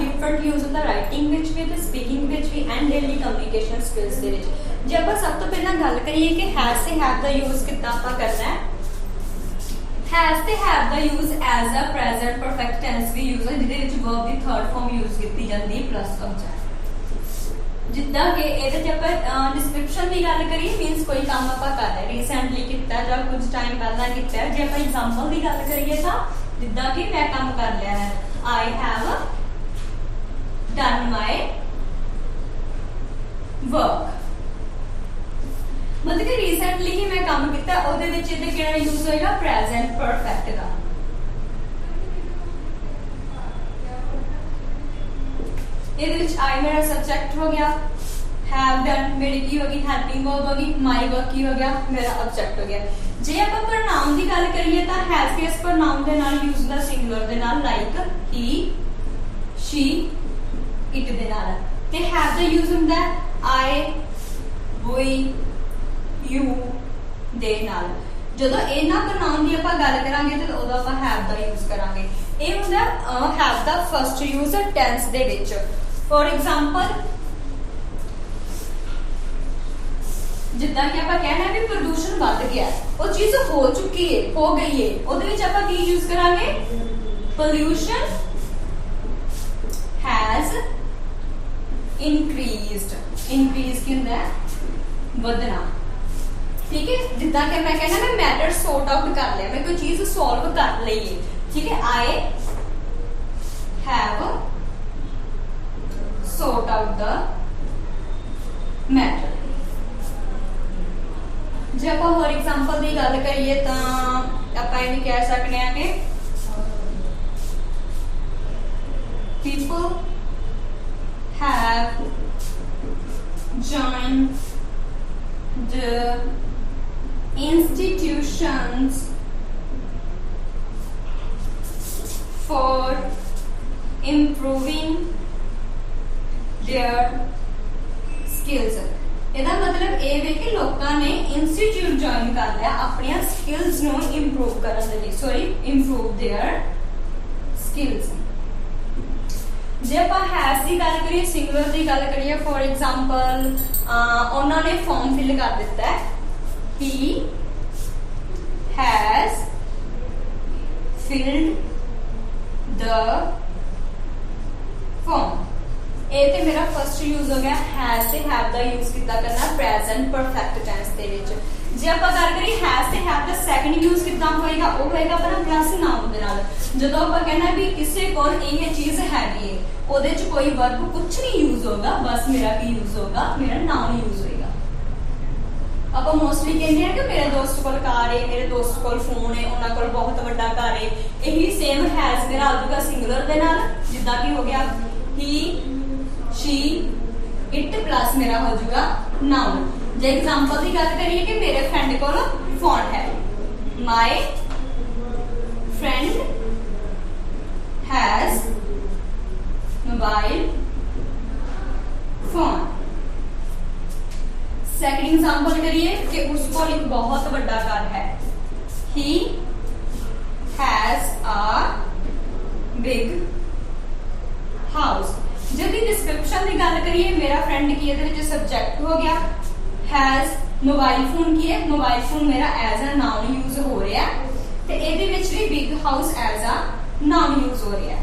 Different use होता writing which भी ते स्पीकिंग विच भी एंड डेली कम्युनिकेशन स्किल्स दे विच। जे ਆਪਾਂ सब तो पहला गल करिए कि हैज से हैव दा यूज कितना ਆਪਾਂ करना है। हैज ते हैव दा use as a present perfect tense भी यूज है जिहदे विच वर्ब दी थर्ड फॉर्म यूज कीती जांदी है प्लस ऑब्जेक्ट। जिद्दां कि ਇਹਦੇ ਚ ਆਪਾਂ डिस्क्रिप्शन ਦੀ ਗੱਲ करिए मींस कोई काम ਆਪਾਂ कर रहे रिसेंटली ਕੀਤਾ ਜਾਂ कुछ टाइम ਪਹਿਲਾਂ ਕੀਤਾ। ਜੇ ਆਪਾਂ एग्जांपल ਦੀ ਗੱਲ करिए ਤਾਂ ਜਿੱਦਾਂ कि मैं काम कर लिया है I have done my work। मतलब कि रिसेंटली ही मैं काम किया ਉਹਦੇ ਵਿੱਚ ਇਹਦੇ ਕਿਹੜਾ ਯੂਜ਼ ਹੋਏਗਾ ਪ੍ਰੈਜ਼ੈਂਟ ਪਰਫੈਕਟ ਦਾ। ਇਹਦੇ ਵਿੱਚ I मेरा सब्जेक्ट हो गया, have done मेरी की होगी हेल्पिंग वर्ब होगी, my work की हो गया मेरा ऑब्जेक्ट हो गया। जे ਆਪਾਂ ਪ੍ਰੋਨਾउन ਦੀ ਗੱਲ ਕਰੀਏ ਤਾਂ has के इस ਪ੍ਰੋਨਾउन ਦੇ ਨਾਲ ਯੂਜ਼ ਹੁੰਦਾ ਸਿੰਗੂਲਰ ਦੇ ਨਾਲ ਲਾਈਕ he she it ਦੇ ਨਾਲ ਤੇ have ਦਾ ਯੂਜ਼ ਹੁੰਦਾ I we you ਦੇ ਨਾਲ। ਜਦੋਂ ਇਹਨਾਂ ਪ੍ਰੋਨਾउन ਦੀ ਆਪਾਂ ਗੱਲ ਕਰਾਂਗੇ ਤੇ ਉਦੋਂ ਆਪਾਂ have ਦਾ ਯੂਜ਼ ਕਰਾਂਗੇ। ਇਹ ਹੁੰਦਾ have ਦਾ ਫਰਸਟ ਯੂਜ਼ ਟੈਂਸ ਦੇ ਵਿੱਚ। ਫॉर एग्जांपल ਜਿੱਦਾਂ ਕਿ ਆਪਾਂ ਕਹਿਣਾ ਵੀ ਪ੍ਰਦੂਸ਼ਣ ਵੱਧ ਗਿਆ, ਉਹ ਚੀਜ਼ ਹੋ ਚੁੱਕੀ ਹੈ ਹੋ ਗਈ ਹੈ, ਉਹਦੇ ਵਿੱਚ ਆਪਾਂ ਕੀ ਯੂਜ਼ ਕਰਾਂਗੇ pollution has increased। increase ਕੀ ਹੁੰਦਾ ਹੈ ਵਧਣਾ। ठीक है जिदा कि मैं कहना मैं मैटर सॉर्ट आउट कर लिया, मैं कोई चीज सॉल्व कर ली है। ठीक है I have sort out the matter। जे आप होर एग्जांपल की गल करिए तो आप ये कह सकते हैं कि people have joined the institutions for improving their skills। ਇਹਦਾ ਮਤਲਬ ਇਹ ਵੇ ਕਿ ਲੋਕਾਂ ਨੇ ਇੰਸਟੀਚਿਊਟ ਜੁਆਇਨ ਕਰ ਲਿਆ ਆਪਣੀਆਂ ਸਕਿੱਲਸ ਨੂੰ ਇੰਪਰੂਵ ਕਰਨ ਦੇ ਲਈ। Sorry improve their skills. ਜੇ ਆਪਾਂ ਹੈਜ਼ ਦੀ ਗੱਲ ਕਰੀਏ ਸਿੰਗੂਲਰ ਦੀ ਗੱਲ ਕਰੀਏ ਫॉर एग्जांपल ਉਹਨਾਂ ਨੇ ਫਾਰਮ ਫਿਲ ਕਰ ਦਿੱਤਾ ਹੈ he has filled the form। ਇਹ ਤੇ ਮੇਰਾ ਫਰਸਟ ਯੂਜ਼ ਹੋ ਗਿਆ हैज ਤੇ हैव ਦਾ ਯੂਜ਼ ਕੀਤਾ ਕਰਨਾ ਪ੍ਰੈਜ਼ੈਂਟ ਪਰਫੈਕਟ ਟੈਂਸ ਦੇ ਵਿੱਚ। ਜੇ ਆਪਾਂ ਗੱਲ ਕਰੀਏ हैज ਤੇ हैव ਦਾ ਸੈਕੰਡ ਯੂਜ਼ ਕਿੱਦਾਂ ਹੋਏਗਾ, ਉਹ ਹੋਏਗਾ ਆਪਣਾ ਪਲੱਸ ਨਾਉਨ ਦੇ ਨਾਲ। ਜਦੋਂ ਆਪਾਂ ਕਹਿਣਾ ਵੀ ਕਿਸੇ ਕੋਲ ਇਹ ਚੀਜ਼ ਹੈਗੀ ਹੈ ਉਹਦੇ ਚ ਕੋਈ ਵਰਬ ਕੁਝ ਨਹੀਂ ਯੂਜ਼ ਹੋਗਾ, ਬਸ ਮੇਰਾ ਕੀ ਯੂਜ਼ ਹੋਗਾ ਮੇਰਾ ਨਾਉਨ ਯੂਜ਼ ਹੋਏਗਾ। ਆਪਾਂ ਮੋਸਟਲੀ ਕਹਿੰਦੇ ਆ ਕਿ ਮੇਰੇ ਦੋਸਤ ਕੋਲ ਕਾਰ ਹੈ, ਮੇਰੇ ਦੋਸਤ ਕੋਲ ਫੋਨ ਹੈ, ਉਹਨਾਂ ਕੋਲ ਬਹੁਤ ਵੱਡਾ ਘਰ ਹੈ। ਇਹੀ ਸੇਮ हैज ਮੇਰਾ ਆ ਜਾਊਗਾ ਸਿੰਗੂਲਰ ਦੇ ਨਾਲ, ਜਿੱਦਾਂ ਕਿ ਹੋ ਗਿਆ he she it प्लस मेरा हो जाएगा नाउन। जे एग्जांपल की गल करिए कि मेरे फ्रेंड को फोन है, my friend has mobile phone। Second example करिए कि उसको एक बहुत बड़ा घर है, he has a big house। जब डिस्क्रिप्शन की गल करिए मेरा फ्रेंड की ये सब्जेक्ट हो गया, हैज मोबाइल फोन की है, मोबाइल फोन मेरा एज अ नाउन यूज हो रहा है ते एदे विच भी big house as a noun use हो रहा है।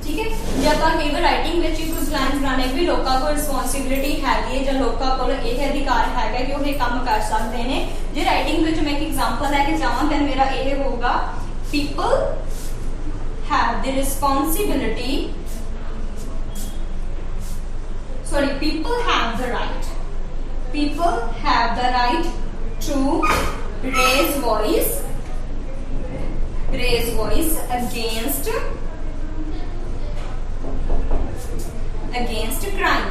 ठीक है जब आप कई बार राइटिंग में कुछ लाइन बनाने भी लोगों को रिस्पॉन्सिबिलिटी हैगी है या लोगों को यह अधिकार हैगा कि वो काम कर सकते हैं। जे राइटिंग में मैं एक एग्जांपल लैके जावां तो मेरा ये होगा people have the responsibility sorry people have the right to raise voice against crime।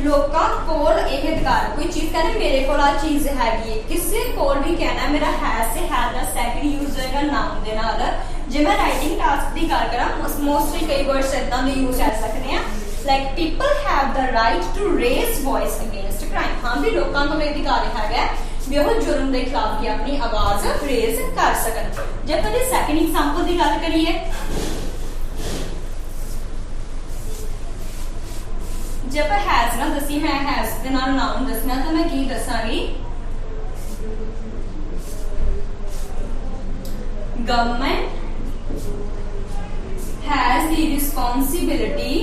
लोकां कोल ਇਹ ਅਧਿਕਾਰ ਕੋਈ ਚੀਜ਼ ਕਹਿੰਦੇ ਮੇਰੇ ਕੋਲ ਆ ਚੀਜ਼ ਹੈਗੀ ਹੈ, ਕਿਸੇ ਕੋਲ ਵੀ ਕਹਿਣਾ मेरा हैज से हैव ਦਾ सेकंड यूज होएगा नाउन ਦੇ ਨਾਲ। जे मैं राइटिंग टास्क की गल करा मोस्टली कई वर्ड्स इदां दे यूज कर सकते हैं like people have the right to raise voice against crime. हाँ भी लोगों को अधिकार है भी वो जुर्म के खिलाफ भी अपनी आवाज रेज कर सकन। जे अपन सैकेंड एग्जांपल की गल करिए जे आप हैज ना दसी मैं हैज दे नाल नाउन दसना तो मैं की दसांगी government has the responsibility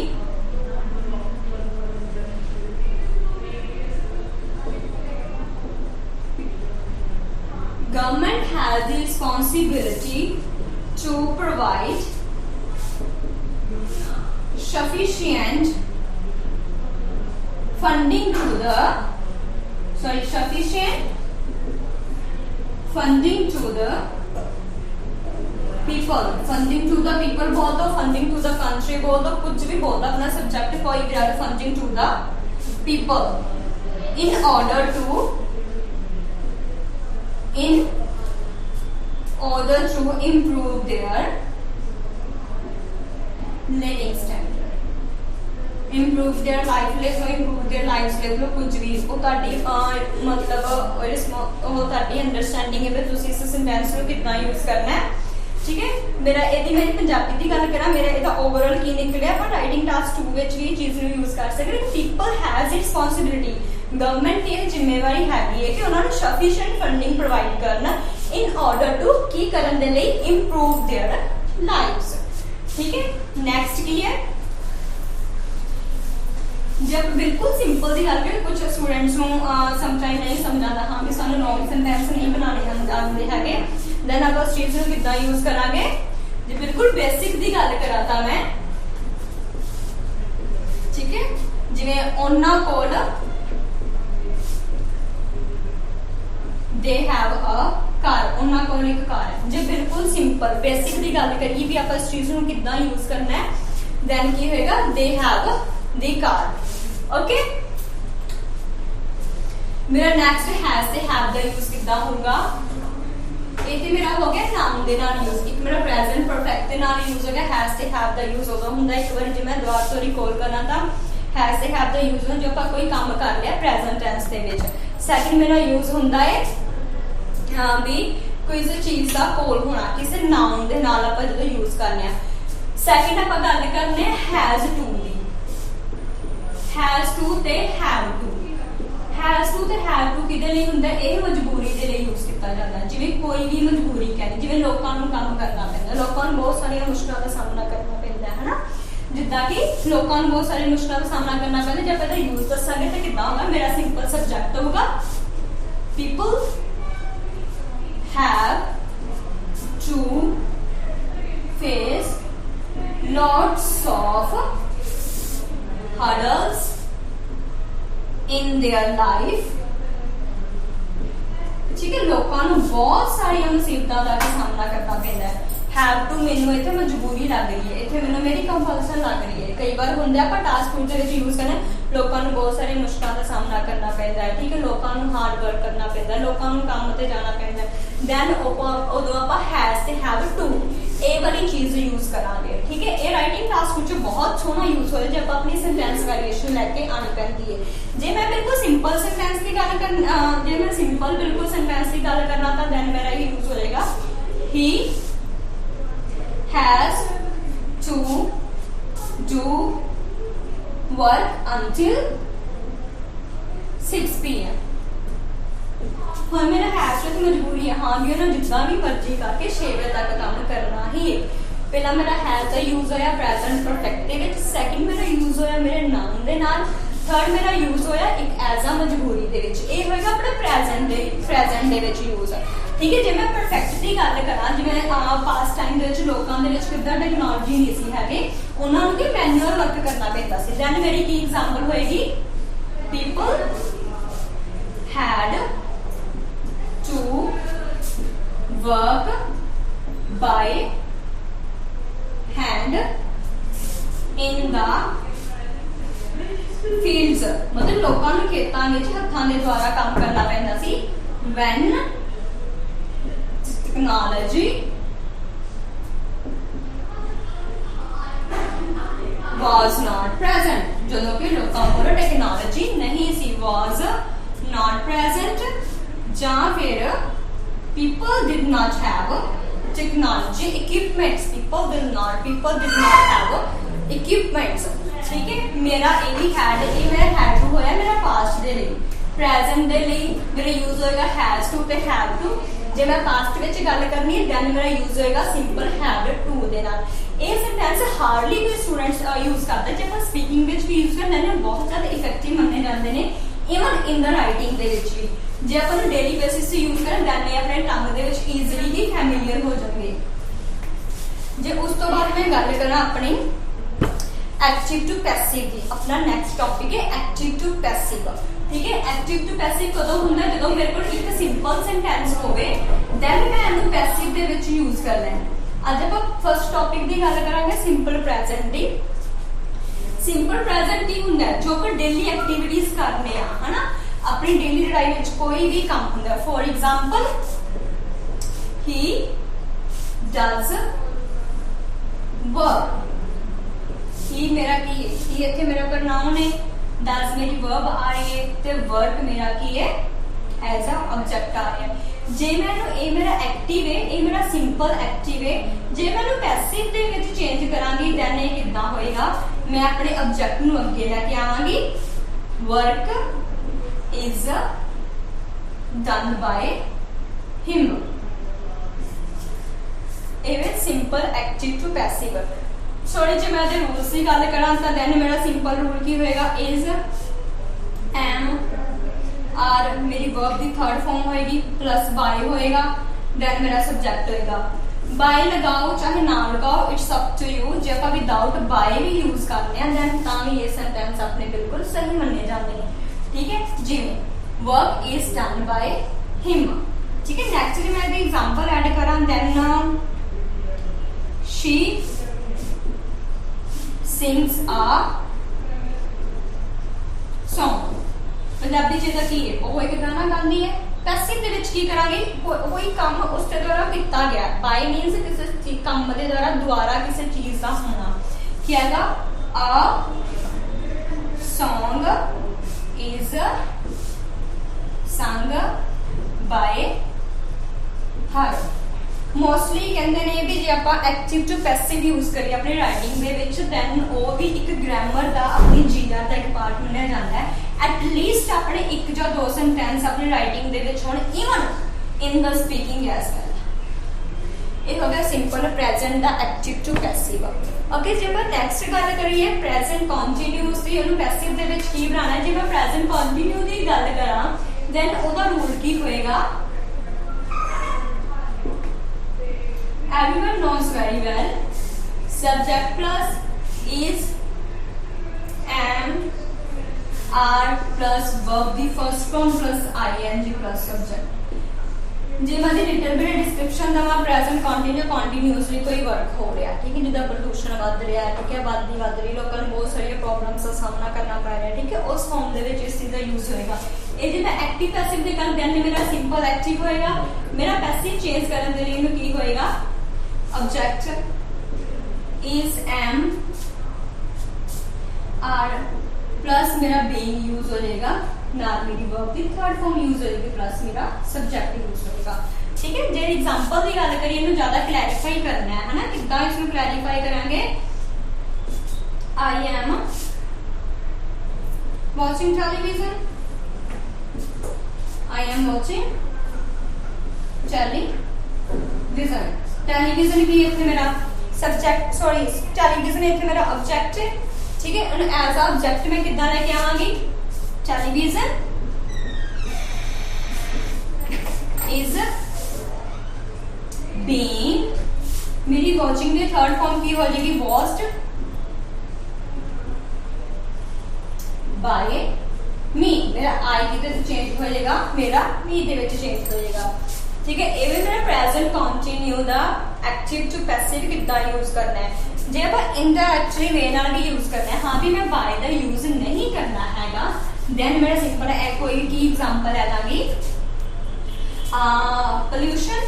government has the responsibility to provide sufficient funding to the funding to the people बोल दो funding to the country बोल दो कुछ भी बोल दो अपना सब्जेक्ट कोई भी रहा funding to the people in order to improve their living standard, improve their life level कुछ भी वो ताड़ी मतलब वो ताड़ी अंडरस्टैंडिंग है भी तुसी इस सेंटेंस को कितना यूज करना है। ठीक है मेरा यदि मैं पंजाबी की गल करा मेरा ਇਹਦਾ ओवरऑल की निकलिया पर राइटिंग टास्क 2 ਵਿੱਚ ਵੀ ਚੀਜ਼ ਨੂੰ यूज कर सकते people has रिस्पांसिबिलिटी गवर्नमेंट की जिम्मेवारी हैगी है कि उन्होंने सफिशिएंट फंडिंग प्रोवाइड करना इन ऑर्डर टू की करन दे लई इंप्रूव देयर लाइव्स। ठीक है नेक्स्ट की है जब बिल्कुल सिंपल दी गल करें कुछ स्टूडेंट्स नु समटाइम नहीं समझ आता हाँ भी सानू लॉन्ग सेंटेंस नहीं बनाने आंदे हैगे देन आप उस चीज को कितना यूज करांगे जे बिल्कुल बेसिक दी गल कराता मैं। ठीक है जिवें ओना कोल they have a car ਉਹਨਾਂ ਕੋਲ ਇੱਕ ਕਾਰ ਹੈ ਜੇ ਬਿਲਕੁਲ ਸਿੰਪਲ ਬੇਸਿਕ ਦੀ ਗੱਲ ਕਰੀਏ ਵੀ ਆਪਾਂ ਇਸ ਚੀਜ਼ ਨੂੰ ਕਿੱਦਾਂ ਯੂਜ਼ ਕਰਨਾ ਹੈ ਦੈਨ ਕੀ ਹੋਏਗਾ they have the car। Okay ਮੇਰਾ ਨੈਕਸਟ has ਤੇ have ਦਾ ਯੂਜ਼ ਕਿੱਦਾਂ ਹੋਊਗਾ ਇਹ ਤੇ ਮੇਰਾ ਹੋ ਗਿਆ ਨਾਮ ਦੇ ਨਾਲ ਯੂਜ਼ ਇੱਕ ਮੇਰਾ ਪ੍ਰੈਜ਼ੈਂਟ ਪਰਫੈਕਟ ਦੇ ਨਾਲ ਯੂਜ਼ ਹੋ ਗਿਆ has ਤੇ have ਦਾ ਯੂਜ਼ ਉਦੋਂ ਹੁੰਦਾ ਇੱਕ ਵਾਰ ਜੇ ਮੈਂ ਦੁਬਾਰਾ ਤੋਂ ਰਿਕਾਲ ਕਰਾਂ ਤਾਂ has ਤੇ have ਦਾ ਯੂਜ਼ ਹੁੰਦਾ ਜੋ ਆਪਾਂ ਕੋਈ ਕੰਮ ਕਰ ਲਿਆ ਪ੍ਰੈਜ਼ੈਂਟ ਟੈਂਸ ਦੇ ਵਿੱਚ। ਸੈਕਿੰਡ ਮੇਰਾ ਯੂਜ਼ ਹੁੰਦਾ ਹੈ भी कोई चीज का कोल होना किसी नाउन दे नाल आपां जदों यूज करने आ। सैकंड आपां गल करने हैज टू दी हैज टू ते हैव टू ते हैव टू किदे लई हुंदा है ਇਹ ਮਜਬੂਰੀ ਦੇ ਲਈ ਯੂਜ਼ ਕੀਤਾ ਜਾਂਦਾ ਜਿਵੇਂ ਕੋਈ ਵੀ ਮਜਬੂਰੀ ਕਹਿੰਦੇ ਜਿਵੇਂ ਲੋਕਾਂ ਨੂੰ ਕੰਮ ਕਰਨਾ ਪੈਂਦਾ ਲੋਕਾਂ ਨੂੰ ਬਹੁਤ ਸਾਰੀਆਂ ਮੁਸ਼ਕਲਾਂ ਦਾ ਸਾਹਮਣਾ ਕਰਨਾ ਪੈਂਦਾ ਹੈ ਨਾ ਜਿੱਦਾਂ ਕਿ ਲੋਕਾਂ ਨੂੰ ਬਹੁਤ ਸਾਰੀਆਂ ਮੁਸ਼ਕਲਾਂ ਦਾ ਸਾਹਮਣਾ ਕਰਨਾ ਪੈਂਦਾ ਜੇ ਆਪਾਂ ਇਹਦਾ ਯੂਜ਼ ਦੱਸਾਂਗੇ ਤਾਂ ਕਿੱਦਾਂ ਹੋਗਾ ਮੇਰਾ ਸਿੰਪਲ ਸਬਜੈਕਟ ਹੋਊਗਾ people have to face lots of hurdles in their life। ठीक है लोगों को बहुत सारिया मुसीबतों का सामना करना पैंदा है। हैव टू मैनू इत्थे मजबूरी लग रही है इत्थे मैनू मेरी कंपल्सन लग रही है कई बार हुंदा है पर टास्क फूड दे विच यूज करना लोगों को बहुत सारी मुश्किलों का सामना करना पैंदा है। ठीक है लोगों को हार्ड वर्क करना पैंदा है लोगों को काम ते जाना पैंदा है दैन उदों आपां हैज ते हैव टू ये वाली चीज यूज करांगे। ठीक है ये राइटिंग टास्क विच बहुत सोहना यूज होए जे आपां अपनी सेंटेंस वेरिएशन लैके आनी पैंदी है। जे मैं बिल्कुल सिंपल सेंटेंस की गल कर जे मैं सिंपल बिल्कुल सेंटेंस की गल करना तां दैन मेरा ये यूज होएगा ही has to do work until 6 PM। हाँ मेरा हैज तो मजबूरी है हाँ भी ना जितना भी मर्जी करके 6 बजे तक काम करना ही है। पहला मेरा हैज का यूज होया प्रेजेंट परफेक्ट दे विच सैकंड मेरा यूज होया मेरे नाउन दे नाल थर्ड मेरा यूज होया एक एज अ मजबूरी दे विच ये होएगा अपने प्रेजेंट दे विच यूज। ठीक है जे मैं परफेक्ट की गल करा जिवें पास्ट टाइम दे विच लोकां दे विच किद्दां टेक्नोलॉजी नहीं सी हैगे उन्हां नूं कि मैनुअल वर्क करना पैंदा सी दैन मेरी की एग्जांपल होएगी people had to work by hand in the fields मतलब लोकां नूं खेतां विच हत्थां दे द्वारा काम करना पैंदा सी when technology was not present, ਜਦੋਂ ਕਿ ਲੋਕਾਂ ਕੋਲ ਟੈਕਨੋਲੋਜੀ ਨਹੀਂ ਸੀ, was not present, ਜਾਂ ਫਿਰ people did not have technology equipments, people did not have equipments, ठीक है। मेरा ये भी had, ये मेरा had to होया मेरा past दे ਲਈ, present ਦੇ ਲਈ मेरा यूज होएगा has to ਤੇ have to, ਜੇ मैं past ਵਿੱਚ ਗੱਲ ਕਰਨੀ ਹੈ then मेरा यूज होएगा simple have to ਦੇ ਨਾਲ। ਇਹ ਸੈਂਟੈਂਸ ਹਾਰਡਲੀ ਕੋਈ ਸਟੂਡੈਂਟਸ ਯੂਜ਼ ਕਰਦਾ, ਜੇ ਆਪਾਂ ਸਪੀਕਿੰਗ ਵਿੱਚ ਵੀ ਯੂਜ਼ ਕਰਦੇ ਨੇ ਬਹੁਤ ਜ਼ਿਆਦਾ ਇਫੈਕਟਿਵ ਮੰਨੇ ਜਾਂਦੇ ਨੇ, ਇਵਨ ਇਨ ਦਾ ਰਾਈਟਿੰਗ ਦੇ ਵਿੱਚ ਵੀ ਜੇ ਆਪਾਂ ਨੂੰ ਡੇਲੀ ਬੇਸਿਸ ਤੇ ਯੂਜ਼ ਕਰਾਂ then ਇਹ ਆਪਣੇ ਟੰਗ ਦੇ ਵਿੱਚ ਈਜ਼ੀਲੀ ਹੀ ਫੈਮਿਲੀਅਰ ਹੋ ਜਾਣਗੇ। ਜੇ ਉਸ ਤੋਂ ਬਾਅਦ ਮੈਂ ਗੱਲ ਕਰਾਂ ਆਪਣੀ एक्टिव टू पैसिव की, अपना नेक्स्ट टॉपिक है एक्टिव टू पैसिव, ठीक है। एक्टिव टू पैसिव कदों हुंदा है जदों मेरे कोल एक सिंपल सेंटेंस होवे दैन मैं इहनू पैसिव दे विच यूज करना है। अज आपां फर्स्ट टॉपिक दी गल करांगे सिंपल प्रेजेंट दी। सिंपल प्रेजेंट की हुंदा है जो कि डेली एक्टिविटीज करने आ, है ना, अपनी डेली लड़ाई विच कोई भी काम हुंदा है। For example he does work, he मेरा की है, ही इत्थे मेरा प्रोनाउन है, डज मेरी वर्ब आ रही है ते वर्क मेरा की है एज अ ऑब्जेक्ट आ रहा है। जे मैनू ए मेरा एक्टिव है, ए मेरा सिंपल एक्टिव है, जे मैनू पैसिव दे विच चेंज करांगी दैन ये किदां होएगा, मैं अपने ऑब्जेक्ट नू अगे लेके आवांगी, work is done by him. A simple active to passive. Sorry जी मैं रूल्स की गल करा तो दैन मेरा सिंपल रूल की होएगा इज एम आर मेरी वर्ब की थर्ड फॉर्म होएगी प्लस बाय होएगा, दैन मेरा सब्जेक्ट होएगा। बाय लगाओ चाहे ना लगाओ इट्स अप टू यू, जे आप विदाउट बाय भी यूज करते हैं दैन तां भी ये सेंटेंस अपने बिल्कुल सही मन्ने जाते हैं, ठीक है। जिवें work is done by him, ठीक है। नेक्स्ट मैं एग्जांपल ऐड करा then she sings a song, Punjabi च की है वो एक गाना गाती है। पैसिव दे विच की करांगे कोई काम उसके द्वारा किया गया, बाय मीनस किसी काम के द्वारा दोबारा किसी चीज का होना, क्या है a song is sung by her। Mostly कहते हैं भी जे आप एक्टिव टू पैसिव यूज करिए अपनी राइटिंग दे विच दैन वो भी एक ग्रामर का अपनी जीआर का एक पार्ट मन्निया जाता है। एटलीस्ट अपने एक या दो सेंटेंस अपनी राइटिंग दे विच होण, even in the speaking as well. ये हो गया सिंपल प्रेजेंट दा एक्टिव टू पैसिव। ओके जे आप नैक्सट गल करिए प्रेजेंट कॉन्टीन्यूअस दी, ओनू पैसिव दे विच की बनाना है। जे मैं प्रेजेंट कॉन्टीन्यू दी गल करा दैन ओहदा रूल की होएगा, everyone knows very well, subject plus is am are plus verb the first form plus ing plus subject। जे मैं लिटिल बिट डिस्क्रिप्शन दवा प्रेजेंट कंटिन्यू कंटिन्यूअसली कोई वर्क हो रहा, ठीक है, जिदा प्रदूषण वध रहा है, ठीक है, आबादी वध रही, लोगों को बहुत सारी प्रॉब्लम्स का सामना करना पै रहा है, ठीक है, उस फॉर्म दे विच इस चीज का यूज होएगा। ये जे मैं एक्टिव पैसिव दी गल करनी मेरा सिंपल एक्टिव होएगा, मेरा पैसिव चेंज करने के लिए की होएगा object is am are plus मेरा बीइंग यूज हो जाएगा, नाल मेरी वर्ब की थर्ड फॉर्म यूज हो जाएगी प्लस मेरा सब्जेक्ट यूज होगा, ठीक है। जे एग्जांपल की गल करिए इन्हें ज्यादा क्लैरिफाई करना है ना, कितना इसको क्लैरिफाई करांगे। I am watching television, I am watching television. Television की इतने मेरा सब्जेक्ट, सॉरी टेलीविजन इतने मेरा ऑब्जेक्ट है, ठीक है। एज अ ऑब्जेक्ट में कितना लेके आवांगी, टेलीविजन इज बीइंग, मेरी वॉचिंग की थर्ड फॉर्म की हो जाएगी वॉच्ड बाय मी, मेरा आई की चेंज हो जाएगा, मेरा मी दे विच चेंज हो जाएगा, ठीक है। ये मेरा प्रेजेंट कंटिन्यू दा एक्टिव टू पैसिव कितना यूज करना है। जे आप इनडायरेक्टली वे नाल भी यूज करना है, हाँ भी मैं बाय दा यूज नहीं करना हैगा, देन मेरा सिंपल है कोई की एग्जांपल है दागी pollution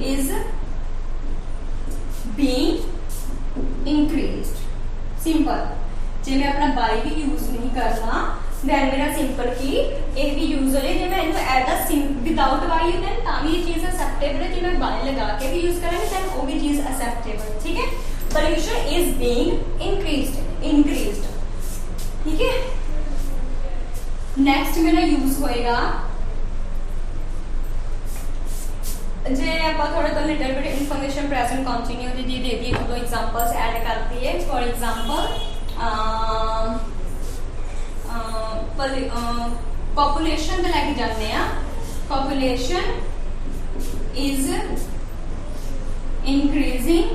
is being increased. Simple. जे मैं अपना बाय भी यूज नहीं करना दैन मेरा सिंपल की ए भी यूज हो जाए। जे मैं इन्हें at the without Y then तां भी ये चीज एक्सेप्टेबल है। जे मैं बाय लगा के भी यूज करेंगे दैन वो भी चीज एक्सेप्टेबल। ठीक है, पोल्यूशन इज बीइंग इंक्रीज्ड। ठीक है, नेक्स्ट मेरा यूज होएगा जे आप थोड़ा तो little bit information present continuous दी दे दी दो एग्जांपल्स ऐड कर दिए। फॉर एग्जांपल पॉपुलेशन लैके जाने population is increasing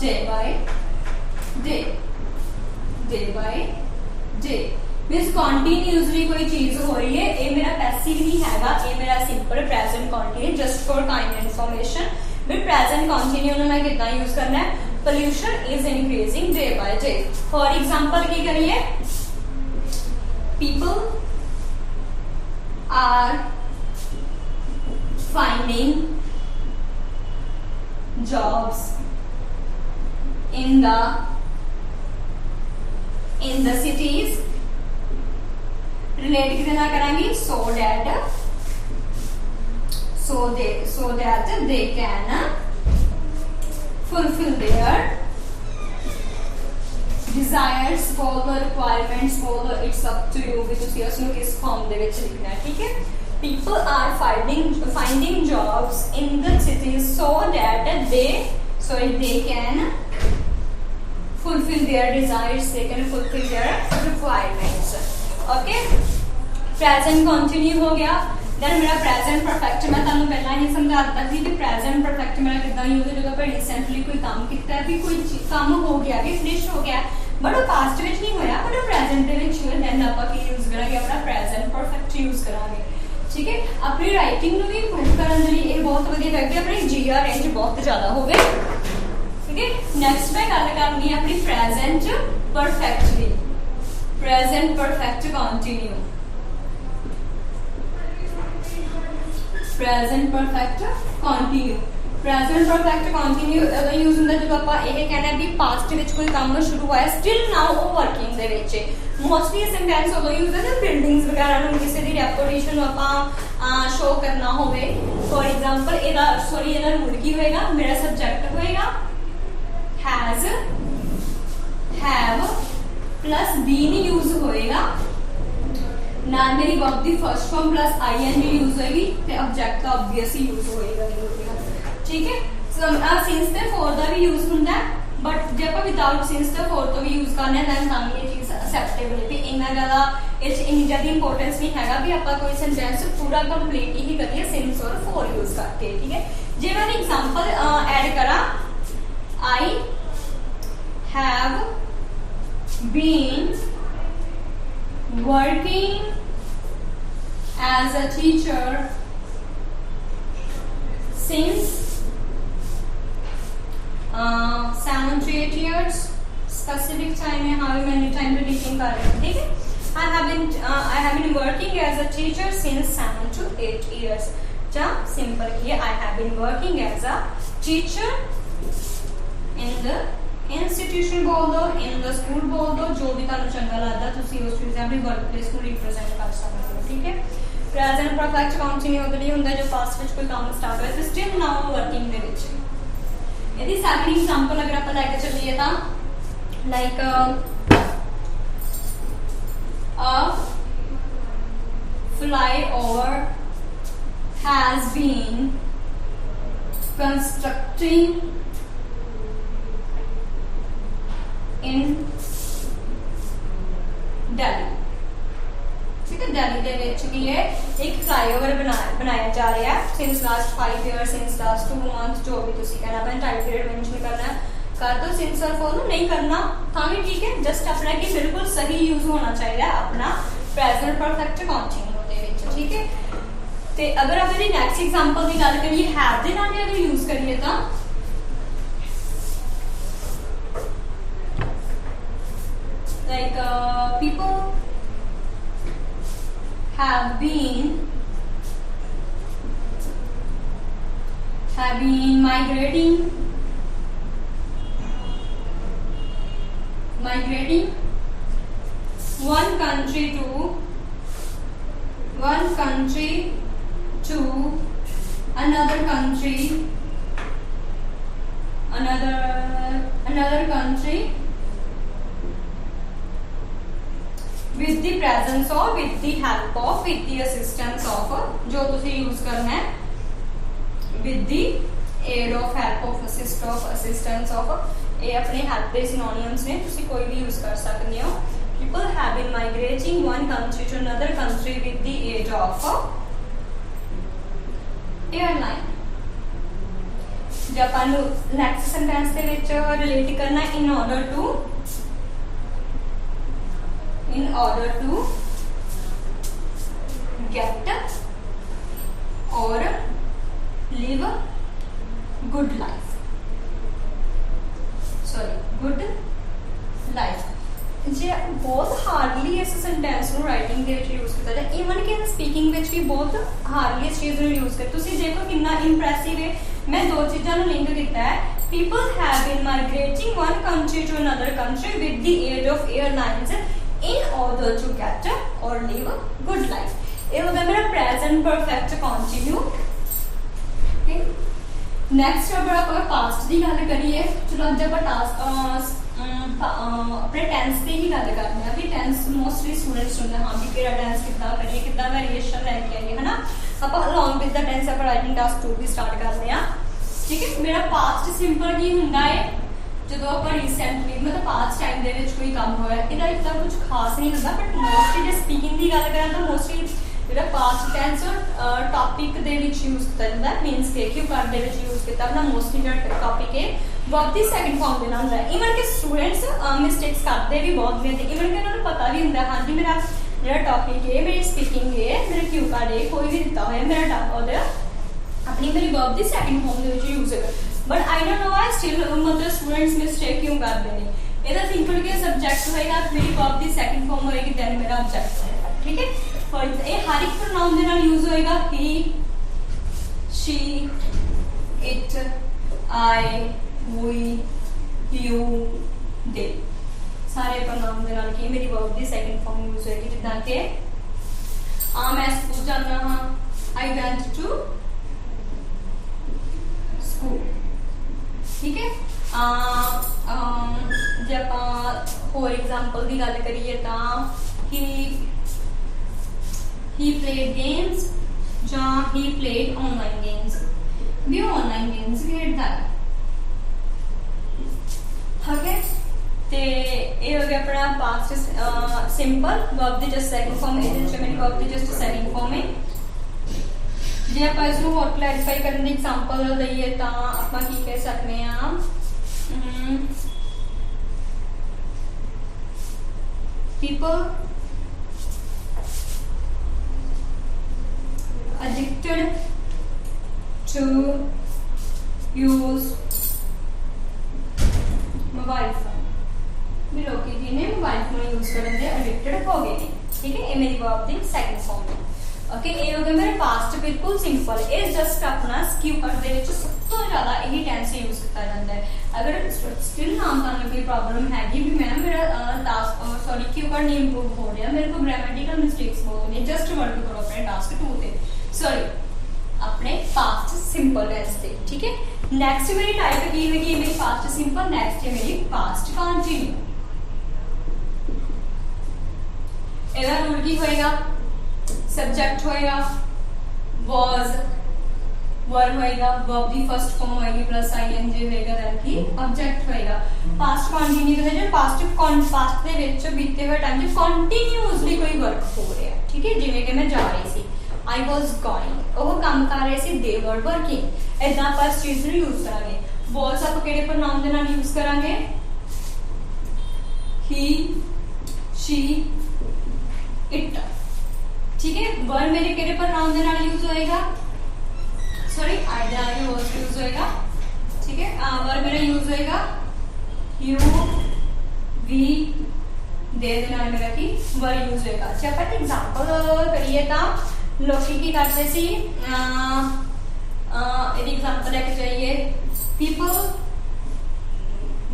day by day means continuously कोई चीज हो रही है। ये मेरा पैसिव नहीं हैगा, ये मेरा simple present continue just for kind information. भी प्रेजेंट कॉन्टिन्यू मैं कितना यूज करना है, pollution is increasing day by day. For example की करिए, people are finding jobs in the cities। Relate किससे ना करांगी, so that they can fulfill their desires, follow requirements, follow it's up to you भी तुसी उसਨੂੰ किस form ਦੇ ਵਿੱਚ ਲਿਖਣਾ ਹੈ। ठीक है, people are finding jobs in the cities so that they can fulfill their desires, they can fulfill their requirements। Okay, present continue हो गया। देन मेरा प्रेजेंट परफेक्ट मैं तुहानू पहला ही समझा दिता सी कि प्रेजेंट परफेक्ट मेरा कितना यूज है। जो आप रिसेंटली कोई काम किया भी, कोई काम हो गया भी, फिनिश हो गया बट वो पास्ट में नहीं होया बट वो प्रेजेंट दे विच होया, देन आप की यूज करांगे, अपना प्रेजेंट परफेक्ट यूज करांगे। ठीक है, अपनी राइटिंग ਨੂੰ ਵੀ इंप्रूव ਕਰਨ ਦੇ ਲਈ ਇਹ ਬਹੁਤ ਵਧੀਆ ਫੈਕਟ ਹੈ। ਆਪਣੀ जीआर रेंज बहुत ज्यादा होवे। ठीक है, नेक्स्ट मैं गल करनी है अपनी प्रेजेंट परफेक्ट ਦੀ। Present perfect continue, present perfect continue. Present perfect continue अगर यूज ਹੁੰਦਾ ਜਦੋਂ ਆਪਾਂ ਇਹ कहना ਵੀ ਪਾਸਟ ਵਿੱਚ ਕੋਈ ਕੰਮ ਸ਼ੁਰੂ ਹੋਇਆ ਸਟਿਲ ਨਾउ ਉਹ ਵਰਕਿੰਗ ਦੇ ਵਿੱਚ। ਮੋਸਟਲੀ ਇਹ ਸੈਂਟੈਂਸ ਉਦੋਂ ਯੂਜ਼ ਹੁੰਦਾ ਬਿਲਡਿੰਗਸ ਵਗੈਰਾ ਨੂੰ ਕਿਸੇ ਦੀ ਰੈਪੂਟੇਸ਼ਨ ਨੂੰ ਆਪਾਂ ਸ਼ੋ ਕਰਨਾ ਹੋਵੇ। ਫॉर एग्जांपल ਇਹਦਾ ਰੂਲ ਕੀ ਹੋਏਗਾ, ਮੇਰਾ ਸਬਜੈਕਟ ਹੋਏਗਾ has, have plus been use होएगा, नाल मेरी वर्ब दी first form plus ING use होएगी ते ऑब्जेक्ट का ऑब्वियसली यूज होएगा। ठीक है, सिंस ते फॉर दा भी यूज हुंदा है बट जे आप विदाउट सिंस ते फॉर तो भी यूज करने दैन तां ये चीज एक्सेप्टेबल है। भी इन्ना ज्यादा इस इन्नी ज्यादा इंपोर्टेंस नहीं हैगा भी आप कोई सेंटेंस पूरा कंप्लीट ही करिए सिंस और फॉर यूज करके। ठीक है, जे मैं एग्जांपल ऐड करा, I have been working as a teacher since 7 to 8 years। specific time है, how many time reading कर रहे हैं। ठीक है, I have been working as a teacher since 7 to 8 years। जा सिंपल किया, I have been working as a teacher in the institution बोल दो, इन द स्कूल बोल दो, जो भी तुहानू चंगा लगदा तुसी उस चीज अपनी वर्क प्लेस को रिप्रेजेंट कर सकते हो। ठीक है, प्रेजेंट परफेक्ट कंटिन्यू उदों ही हुंदा जो पास्ट विच कोई काम स्टार्ट होया ते स्टिल नाउ वर्किंग दे विच। यदि सेकंड एग्जांपल अगर आप लेके चलिए तां like a flyover has been constructing in Delhi। ठीक है, दिल्ली ਦੇ ਵਿੱਚ ਕੀ ਹੈ ਇੱਕ ਫਲਾਈਓਵਰ ਬਣਾਇਆ ਜਾ ਰਿਹਾ ਹੈ since last 5 years, since last 2 months, ਜੋ भी ਤੁਸੀਂ कहना अपना टाइम पीरियड मेंशन करना है कर दो। सिंस और फॉर नहीं करना ਤਾਂ ਵੀ ठीक है, जस्ट अपना कि बिल्कुल सही यूज होना चाहिए अपना प्रेजेंट परफेक्ट कंटिन्यू ਦੇ ਵਿੱਚ। ठीक है, ਤੇ अगर आप ਇਹਦੀ नेक्स्ट एग्जांपल ਦੀ ਗੱਲ ਕਰੀਏ हैव ਦੇ ਨਾਲ ਅਗਰ यूज करिए ਤਾਂ like people have been migrating migrating one country to another country with the presence of, with the help of, with the assistance of, जो तुसी यूज करना है with the aid of, help of, assistance of, ये अपने help के synonyms ने, तुसी कोई भी यूज कर सकते हो। People have been migrating one country to another country with the aid of airline। जब अपन नेक्स्ट सेंटेंस के विच रिलेट करना in order to get or live good life, good life। जे बहुत हार्डली इस सेंटेंस ਨੂੰ ਰਾਈਟਿੰਗ ਦੇ ਵਿੱਚ ਯੂਜ਼ ਕੀਤਾ ਜਾਂਦਾ, ਈਵਨ ਕਿ ਸਪੀਕਿੰਗ ਵਿੱਚ ਵੀ ਬਹੁਤ ਹਾਰਡਲੀ ਇਸ ਚੀਜ਼ ਨੂੰ ਯੂਜ਼ ਕਰ। ਤੁਸੀਂ ਦੇਖੋ ਕਿੰਨਾ ਇੰਪ੍ਰੈਸਿਵ ਹੈ। मैं दो चीज़ों लिंक किया है। People have been migrating one country to another country with the aid of airlines in order to get or live a good life। ये हो गया मेरा present perfect continue। नेक्स्ट अगर आप पास्ट की गल करिए, चलो अज आप अपने टेंस की ही गल करते हैं भी टेंस मोस्टली स्टूडेंट्स होंगे हाँ भी किहड़ा टेंस कितना करिए कितना वेरिएशन लैके आइए है ना। आप अलॉन्ग विद द टेंस आप राइटिंग टास्क 2 भी स्टार्ट करते हैं। ठीक है, मेरा पास्ट सिंपल की होंदा है जो आप रिसेंटली मतलब पास्ट टाइम दे विच कोई काम होया, इहदा इतना कुछ खास नहीं होंदा। बट मोस्टली जे स्पीकिंग की गल करें तो मोस्टली ਜਿਹੜਾ ਪਾਸਟ ਟੈਂਸ ਟੌਪਿਕ ਦੇ ਵਿੱਚ ਯੂਜ਼ ਕੀਤਾ ਜਾਂਦਾ ਹੈ। ਮੀਨਸ ਕਿ ਕਿਉਂ ਕਰ ਦੇ ਵਿੱਚ ਯੂਜ਼ ਕੀਤਾ ਆਪਣਾ ਮੋਸਟਲੀ ਜਿਹੜਾ ਟੌਪਿਕ ਹੈ ਵਰਬ ਦੀ ਸੈਕੰਡ ਫਾਰਮ ਦੇ ਨਾਲ ਹੁੰਦਾ ਹੈ। ਈਵਨ ਕਿ ਸਟੂਡੈਂਟਸ ਮਿਸਟੇਕਸ ਕਰਦੇ ਵੀ ਬਹੁਤ ਨੇ ਤੇ ਈਵਨ ਕਿ ਉਹਨਾਂ ਨੂੰ ਪਤਾ ਵੀ ਹੁੰਦਾ ਹਾਂਜੀ ਮੇਰਾ ਜਿਹੜਾ ਟੌਪਿਕ ਹੈ ਮੇਰੀ ਸਪੀਕਿੰਗ ਹੈ ਮੇਰਾ ਕਿਉਂ ਕਰ ਹੈ ਕੋਈ ਵੀ ਦਿੱਤਾ ਹੋਇਆ ਮੇਰਾ ਉਹਦਾ ਆਪਣੀ ਮੇਰੀ ਵਰਬ ਦੀ ਸੈਕੰਡ ਫਾਰਮ ਦੇ ਵਿੱਚ ਯੂਜ਼ ਹੋਏਗਾ। But I don't know I still ਮਤਲਬ ਸਟੂਡੈਂਟਸ ਮਿਸਟੇਕ ਕਿਉਂ ਕਰਦੇ ਨੇ। ਇਹਦਾ ਸਿੰਪਲ ਕਿ ਸਬਜੈਕਟ ਹੋਏਗਾ ਮੇਰੀ ਵਰਬ ਦੀ ਸੈਕੰਡ ਫਾਰਮ ਹੋਏਗੀ ਦੈਨ ਮੇਰਾ ਆਬਜੈਕਟ ਹੋਏਗਾ। ਠੀਕ ਹੈ, ये हर एक प्रोनाउन के नाल यूज होएगा he she it I we you they सारे प्रोनाउन के नाल की मेरी वर्ब की सेकंड फॉर्म यूज होएगी। जिदा कि मैं स्कूल जाना हाँ आई वेंट टू स्कूल। ठीक है, जब आप होर एग्जांपल की गल करिए तो he played games ਜਾਂ he played online games भी online games खेलता है। ठीक है, ते ये हो गया अपना पास्ट सिंपल वर्ब दी जस्ट सेकंड फॉर्म ਇਹਦੇ ਵਿੱਚ ਮੇਰੀ वर्ब दी जस्ट सेकंड फॉर्म है। ਜੇ ਆਪਾਂ ਇਸ ਨੂੰ ਹੋਰ ਕਲੈਰੀਫਾਈ ਕਰਨ ਦੀ ਐਗਜ਼ਾਮਪਲ ਦਈਏ ਤਾਂ ਆਪਾਂ ਕੀ ਕਹਿ ਸਕਦੇ ਆ people addicted to use mobile phone भी लोग ने मोबाइल फोन यूज करने के एडिक्टेड हो गए हैं। ठीक है, ये मेरी वर्ब दी सेकंड फॉर्म है। ओके, ये हो गया मेरा पास्ट बिल्कुल सिंपल। ये जस्ट अपना स्क्यू कट दे विच सब तो ज्यादा यही टेंस यूज किया जाता है। अगर स्टिल नाम ਤੁਹਾਨੂੰ कोई प्रॉब्लम हैगी भी मैम मेरा टास्क सॉरी क्यू कट नहीं इंप्रूव हो रहा मेरे को ग्रामेटिकल मिस्टेक्स बहुत हो रही जस्ट वर्क करो अपने टास्क 2 पे सॉरी अपने पास्ट सिंपल टेंस से। ठीक है, नेक्स्ट मेरी टाइप की होगी मेरी पास्ट सिंपल, नेक्स्ट है मेरी पास्ट कंटिन्यू। ਇਹਦਾ रूल की होएगा सब्जेक्ट होएगा was वर्ब होएगा वर्ब दी फर्स्ट फॉर्म होएगी प्लस आईएनजी होएगा दैन की ऑब्जेक्ट होएगा। पास्ट कंटिन्यू ਦੇ ਜੇ पास्ट ਦੇ ਵਿੱਚ ਬੀਤੇ ਹੋਏ ਟਾਈਮ 'ਚ ਕੰਟੀਨਿਊਸਲੀ ਕੋਈ ਵਰਕ ਹੋ ਰਿਹਾ। ठीक है, ਜਿਵੇਂ ਕਿ ਮੈਂ ਜਾ ਰਹੀ ਸੀ I was going ਉਹ ਕੰਮ ਕਰ ਰਹੇ ਸੀ they were working। ਇਦਾਂ ਆਪਾਂ ਇਸ ਚੀਜ਼ ਨੂੰ ਯੂਜ਼ ਕਰਾਂਗੇ। was ਆਪਾਂ ਕਿਹੜੇ ਪ੍ਰੋਨਾਉਨ ਦੇ ਨਾਲ ਯੂਜ਼ ਕਰਾਂਗੇ he she it। ठीक है, वर्ब मेरे केड़े प्रोनाउन दे नाल यूज होएगा सॉरी आई दे आगे वर्ब यूज होएगा। ठीक है, वर्ब मेरा यूज होएगा यू वी दे नाल मेरा की वर्ब यूज होएगा। अच्छा अपन एग्जांपल करिए ता लोकी की करते सी एडी एग्जांपल लेके जाइए people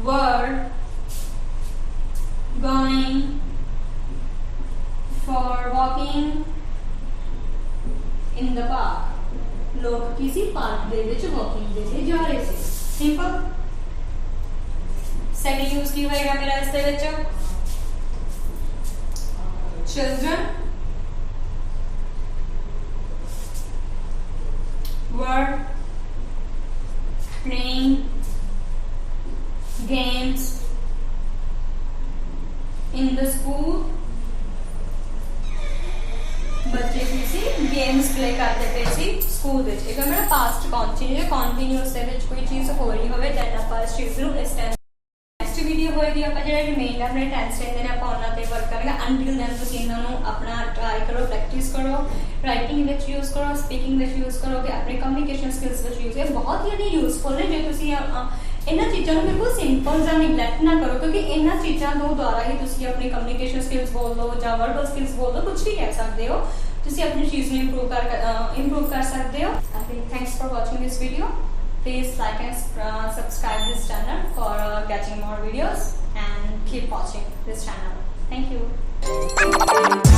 were going for walking in the park. लोग किसी पार्क दे विच वॉकिंग दे लिए जा रहे थे. सिंपल. सेकंड यूज की होएगा मेरा इस दे विच children were playing games in the school. बच्चे किसी गेम्स प्ले करते पे सी स्कूल ਵਿੱਚ. ਇਹ ਮੇਰਾ ਪਾਸਟ ਕੰਟੀਨਿਊ ਕੰਟੀਨਿਊਸ ਦੇ ਵਿੱਚ ਕੋਈ ਚੀਜ਼ ਹੋ ਰਹੀ ਹੋਵੇ ਦੈਨ ਆਪਾਂ ਇਸ ਚੀਜ਼ ਨੂੰ ਇਸ ਟਾਈਮ ਨੈਕਸਟ ਵੀਡੀਓ ਹੋਏਗੀ ਆਪਾਂ ਜਿਹੜਾ ਰਿਮੇਨਰ ਆਪਣੇ ਟੈਂਸ ਰਹਿੰਦੇ ਨੇ ਆਪਾਂ ਉਹਨਾਂ ਤੇ ਵਰਕ ਕਰਾਂਗੇ. ਅੰਟਿਲ ਦੈਨ ਤੁਸੀਂ ਇਹਨਾਂ ਨੂੰ ਆਪਣਾ ਟਰਾਈ ਕਰੋ, ਪ੍ਰੈਕਟਿਸ ਕਰੋ, ਰਾਈਟਿੰਗ ਵਿੱਚ ਯੂਜ਼ ਕਰੋ, ਸਪੀਕਿੰਗ ਵਿੱਚ ਯੂਜ਼ ਕਰੋਗੇ, ਆਪਣੇ ਕਮਿਊਨੀਕੇਸ਼ਨ ਸਕਿੱਲਸ ਵਿੱਚ ਯੂਜ਼ ਕਰੋ. ਬਹੁਤ ਹੀ ਯੂਜ਼ਫੁਲ ਨੇ ਜੇ ਤੁਸੀਂ ਇਹਨਾਂ ਚੀਜ਼ਾਂ ਨੂੰ ਬਿਲਕੁਲ ਸਿੰਪਲ ਜਾਂ ਨੈਗਲੈਕਟ ਨਾ ਕਰੋ ਕਿਉਂਕਿ ਇਹਨਾਂ ਚੀਜ਼ਾਂ ਤੋਂ ਦੁਆਰਾ ਹੀ ਤੁਸੀਂ ਆਪਣੀ ਕਮਿਊਨੀਕੇਸ਼ਨ ਸਕਿੱਲਸ ਬੋਲ ਲਓ ਜਾਂ ਵਰਬਲ ਸਕਿੱਲਸ ਬੋਲ ਲਓ, ਕੁਝ ਵੀ ਕਹਿ ਸਕਦੇ ਹੋ. ਤੁਸੀਂ ਆਪਣੀ ਚੀਜ਼ ਨੂੰ ਇੰਪਰੂਵ ਕਰ ਸਕਦੇ ਹੋ. Thanks for watching this video. Please like and subscribe this channel for getting more videos and keep watching this channel. Thank you.